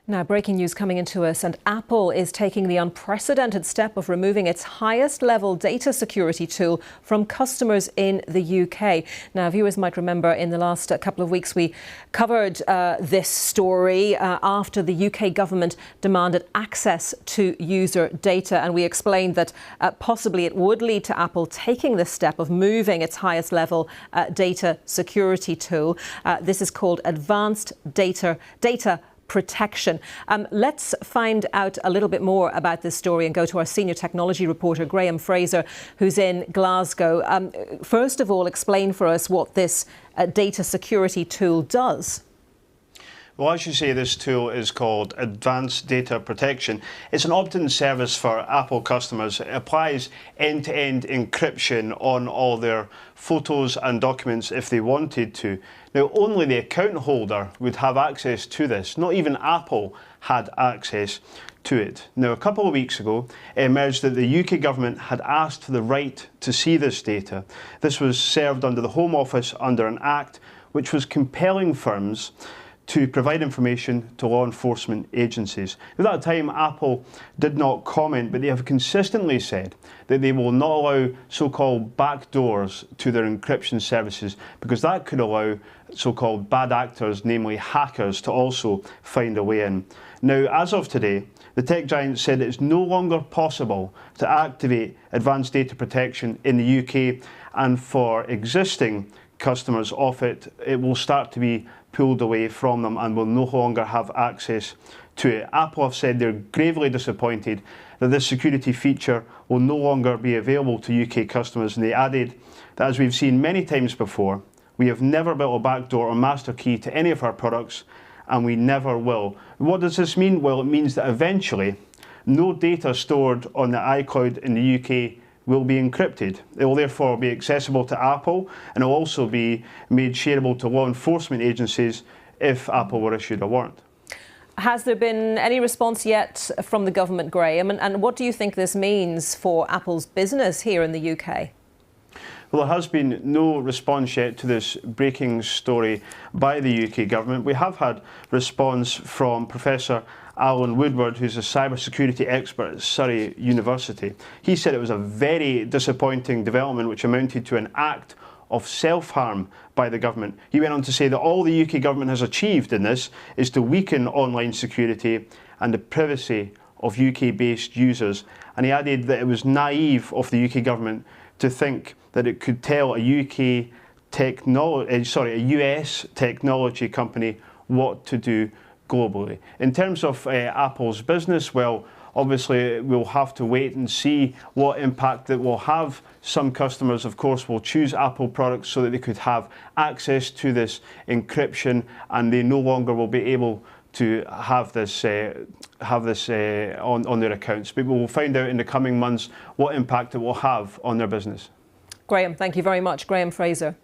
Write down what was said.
Now, breaking news coming into us, and Apple is taking the unprecedented step of removing its highest level data security tool from customers in the UK. Now, viewers might remember in the last couple of weeks we covered this story after the UK government demanded access to user data, and we explained that possibly it would lead to Apple taking this step of moving its highest level data security tool. This is called Advanced Data Protection. Let's find out a little bit more about this story and go to our senior technology reporter, Graham Fraser, who's in Glasgow. First of all, explain for us what this data security tool does. Well, as you say, this tool is called Advanced Data Protection. It's an opt-in service for Apple customers. It applies end-to-end encryption on all their photos and documents if they wanted to. Now, only the account holder would have access to this. Not even Apple had access to it. Now, a couple of weeks ago, it emerged that the UK government had asked for the right to see this data. This was served under the Home Office under an act which was compelling firms to provide information to law enforcement agencies. At that time, Apple did not comment, but they have consistently said that they will not allow so-called backdoors to their encryption services, because that could allow so-called bad actors, namely hackers, to also find a way in. Now, as of today, the tech giant said it's no longer possible to activate advanced data protection in the UK, and for existing customers of it, it will start to be pulled away from them and will no longer have access to it. Apple have said they're gravely disappointed that this security feature will no longer be available to UK customers, and they added that, as we've seen many times before, we have never built a backdoor or master key to any of our products, and we never will. What does this mean? Well, it means that eventually no data stored on the iCloud in the UK will be encrypted. It will therefore be accessible to Apple, and it will also be made shareable to law enforcement agencies if Apple were issued a warrant. Has there been any response yet from the government, Graham? And what do you think this means for Apple's business here in the UK? Well, there has been no response yet to this breaking story by the UK government. We have had response from Professor Alan Woodward, who's a cybersecurity expert at Surrey University. He said it was a very disappointing development which amounted to an act of self-harm by the government. He went on to say that all the UK government has achieved in this is to weaken online security and the privacy of UK-based users. And he added that it was naive of the UK government to think that it could tell a US technology company what to do globally. In terms of Apple's business, well, obviously we'll have to wait and see what impact it will have. Some customers, of course, will choose Apple products so that they could have access to this encryption, and they no longer will be able to have this on their accounts. But we will find out in the coming months what impact it will have on their business. Graham, thank you very much. Graham Fraser.